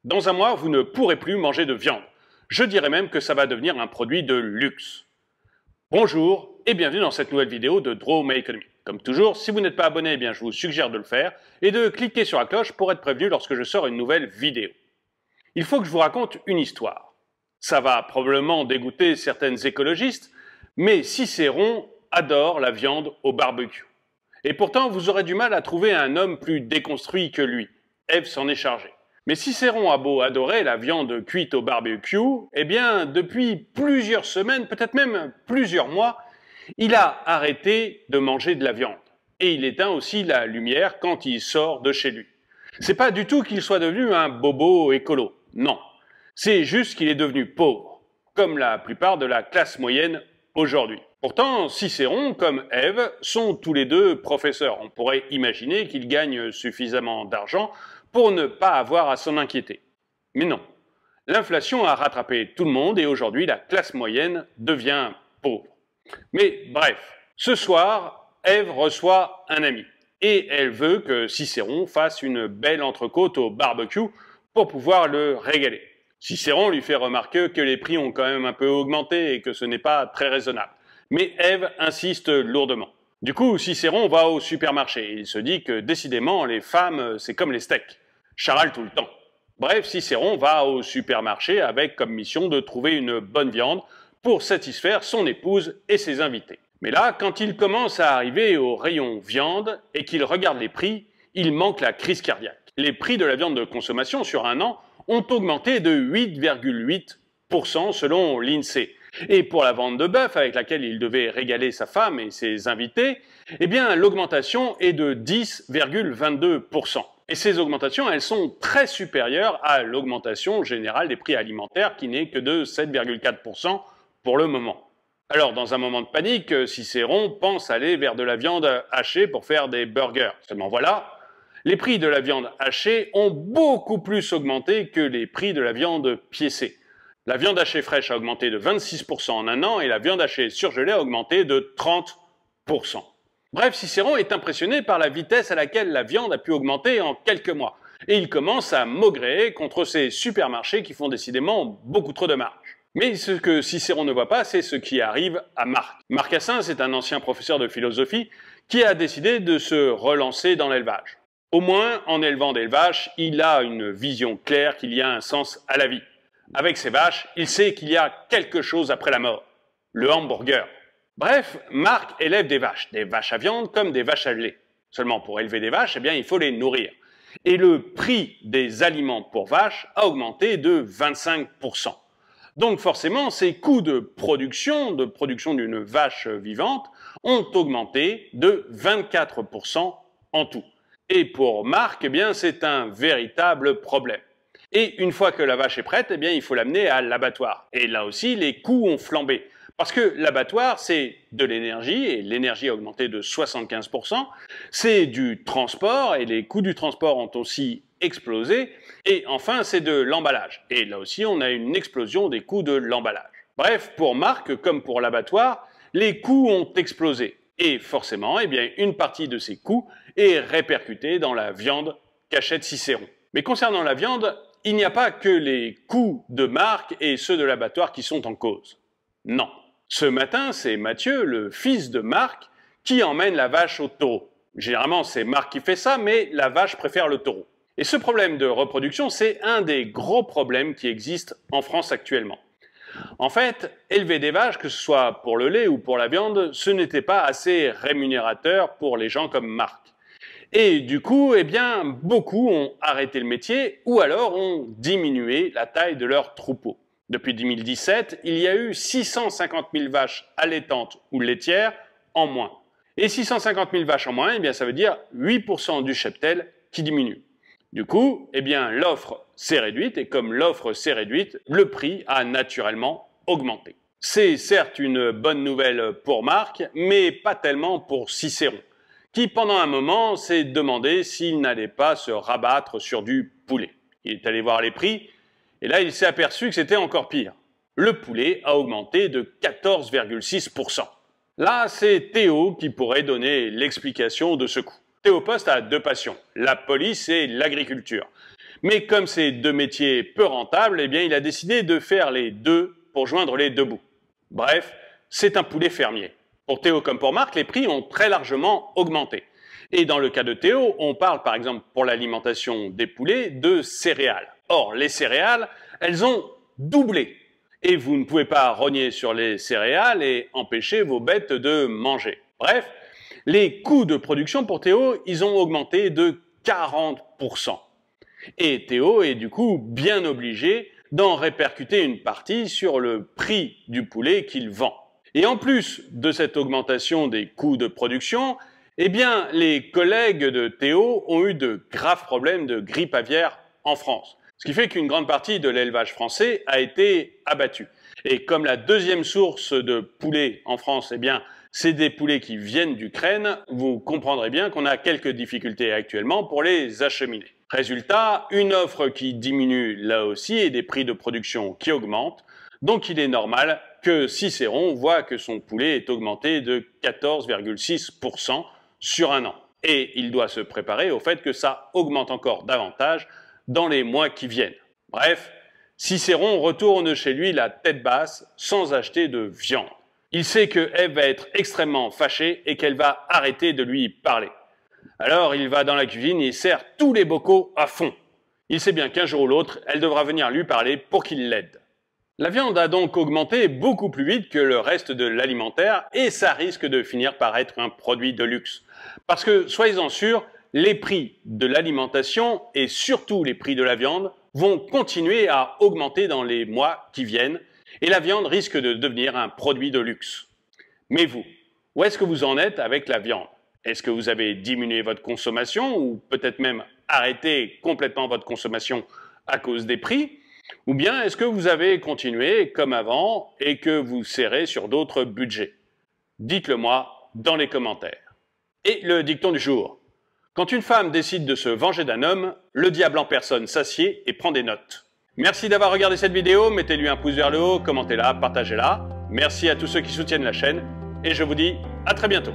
Dans un mois, vous ne pourrez plus manger de viande. Je dirais même que ça va devenir un produit de luxe. Bonjour et bienvenue dans cette nouvelle vidéo de Draw My Economy. Comme toujours, si vous n'êtes pas abonné, eh bien, je vous suggère de le faire et de cliquer sur la cloche pour être prévenu lorsque je sors une nouvelle vidéo. Il faut que je vous raconte une histoire. Ça va probablement dégoûter certaines écologistes, mais Cicéron adore la viande au barbecue. Et pourtant, vous aurez du mal à trouver un homme plus déconstruit que lui. Ève s'en est chargée. Mais Cicéron a beau adorer la viande cuite au barbecue, eh bien, depuis plusieurs semaines, peut-être même plusieurs mois, il a arrêté de manger de la viande. Et il éteint aussi la lumière quand il sort de chez lui. C'est pas du tout qu'il soit devenu un bobo écolo. Non. C'est juste qu'il est devenu pauvre, comme la plupart de la classe moyenne aujourd'hui. Pourtant, Cicéron, comme Ève, sont tous les deux professeurs. On pourrait imaginer qu'ils gagnent suffisamment d'argent pour ne pas avoir à s'en inquiéter. Mais non. L'inflation a rattrapé tout le monde et aujourd'hui, la classe moyenne devient pauvre. Mais bref, ce soir, Ève reçoit un ami. Et elle veut que Cicéron fasse une belle entrecôte au barbecue pour pouvoir le régaler. Cicéron lui fait remarquer que les prix ont quand même un peu augmenté et que ce n'est pas très raisonnable. Mais Ève insiste lourdement. Du coup, Cicéron va au supermarché. Il se dit que décidément, les femmes, c'est comme les steaks. Charalent tout le temps. Bref, Cicéron va au supermarché avec comme mission de trouver une bonne viande pour satisfaire son épouse et ses invités. Mais là, quand il commence à arriver au rayon viande et qu'il regarde les prix, il manque la crise cardiaque. Les prix de la viande de consommation sur un an ont augmenté de 8,8% selon l'INSEE. Et pour la vente de bœuf avec laquelle il devait régaler sa femme et ses invités, eh bien l'augmentation est de 10,22%. Et ces augmentations, elles sont très supérieures à l'augmentation générale des prix alimentaires qui n'est que de 7,4% pour le moment. Alors, dans un moment de panique, Cicéron pense aller vers de la viande hachée pour faire des burgers. Seulement voilà, les prix de la viande hachée ont beaucoup plus augmenté que les prix de la viande piécée. La viande hachée fraîche a augmenté de 26% en un an et la viande hachée surgelée a augmenté de 30%. Bref, Cicéron est impressionné par la vitesse à laquelle la viande a pu augmenter en quelques mois. Et il commence à maugréer contre ces supermarchés qui font décidément beaucoup trop de marge. Mais ce que Cicéron ne voit pas, c'est ce qui arrive à Marc. Marc Cassin, c'est un ancien professeur de philosophie qui a décidé de se relancer dans l'élevage. Au moins, en élevant des vaches, il a une vision claire qu'il y a un sens à la vie. Avec ses vaches, il sait qu'il y a quelque chose après la mort. Le hamburger. Bref, Marc élève des vaches à viande comme des vaches à lait. Seulement pour élever des vaches, eh bien, il faut les nourrir. Et le prix des aliments pour vaches a augmenté de 25%. Donc forcément, ces coûts de production d'une vache vivante, ont augmenté de 24% en tout. Et pour Marc, eh bien, c'est un véritable problème. Et une fois que la vache est prête, eh bien, il faut l'amener à l'abattoir. Et là aussi, les coûts ont flambé. Parce que l'abattoir, c'est de l'énergie, et l'énergie a augmenté de 75%. C'est du transport, et les coûts du transport ont aussi explosé. Et enfin, c'est de l'emballage. Et là aussi, on a une explosion des coûts de l'emballage. Bref, pour Marc, comme pour l'abattoir, les coûts ont explosé. Et forcément, eh bien, une partie de ces coûts est répercutée dans la viande qu'achète Cicéron. Mais concernant la viande, il n'y a pas que les coûts de Marc et ceux de l'abattoir qui sont en cause. Non. Ce matin, c'est Mathieu, le fils de Marc, qui emmène la vache au taureau. Généralement, c'est Marc qui fait ça, mais la vache préfère le taureau. Et ce problème de reproduction, c'est un des gros problèmes qui existent en France actuellement. En fait, élever des vaches, que ce soit pour le lait ou pour la viande, ce n'était pas assez rémunérateur pour les gens comme Marc. Et du coup, eh bien, beaucoup ont arrêté le métier ou alors ont diminué la taille de leur troupeau. Depuis 2017, il y a eu 650 000 vaches allaitantes ou laitières en moins. Et 650 000 vaches en moins, eh bien, ça veut dire 8% du cheptel qui diminue. Du coup, eh bien, l'offre s'est réduite et comme l'offre s'est réduite, le prix a naturellement augmenté. C'est certes une bonne nouvelle pour Marc, mais pas tellement pour Cicéron, qui pendant un moment s'est demandé s'il n'allait pas se rabattre sur du poulet. Il est allé voir les prix, et là il s'est aperçu que c'était encore pire. Le poulet a augmenté de 14,6%. Là, c'est Théo qui pourrait donner l'explication de ce coup. Théo Post a deux passions, la police et l'agriculture. Mais comme c'est deux métiers peu rentables, eh bien, il a décidé de faire les deux pour joindre les deux bouts. Bref, c'est un poulet fermier. Pour Théo comme pour Marc, les prix ont très largement augmenté. Et dans le cas de Théo, on parle par exemple pour l'alimentation des poulets de céréales. Or, les céréales, elles ont doublé. Et vous ne pouvez pas rogner sur les céréales et empêcher vos bêtes de manger. Bref, les coûts de production pour Théo, ils ont augmenté de 40%. Et Théo est du coup bien obligé d'en répercuter une partie sur le prix du poulet qu'il vend. Et en plus de cette augmentation des coûts de production, eh bien, les collègues de Théo ont eu de graves problèmes de grippe aviaire en France. Ce qui fait qu'une grande partie de l'élevage français a été abattue. Et comme la deuxième source de poulets en France, eh bien, c'est des poulets qui viennent d'Ukraine, vous comprendrez bien qu'on a quelques difficultés actuellement pour les acheminer. Résultat, une offre qui diminue là aussi et des prix de production qui augmentent. Donc il est normal que Cicéron voit que son poulet est augmenté de 14,6% sur un an. Et il doit se préparer au fait que ça augmente encore davantage dans les mois qui viennent. Bref, Cicéron retourne chez lui la tête basse sans acheter de viande. Il sait que Ève va être extrêmement fâchée et qu'elle va arrêter de lui parler. Alors il va dans la cuisine et sert tous les bocaux à fond. Il sait bien qu'un jour ou l'autre, elle devra venir lui parler pour qu'il l'aide. La viande a donc augmenté beaucoup plus vite que le reste de l'alimentaire et ça risque de finir par être un produit de luxe. Parce que, soyez-en sûrs, les prix de l'alimentation et surtout les prix de la viande vont continuer à augmenter dans les mois qui viennent et la viande risque de devenir un produit de luxe. Mais vous, où est-ce que vous en êtes avec la viande? Est-ce que vous avez diminué votre consommation ou peut-être même arrêté complètement votre consommation à cause des prix? Ou bien est-ce que vous avez continué comme avant et que vous serrez sur d'autres budgets? Dites-le moi dans les commentaires. Et le dicton du jour. Quand une femme décide de se venger d'un homme, le diable en personne s'assied et prend des notes. Merci d'avoir regardé cette vidéo, mettez-lui un pouce vers le haut, commentez-la, partagez-la. Merci à tous ceux qui soutiennent la chaîne et je vous dis à très bientôt.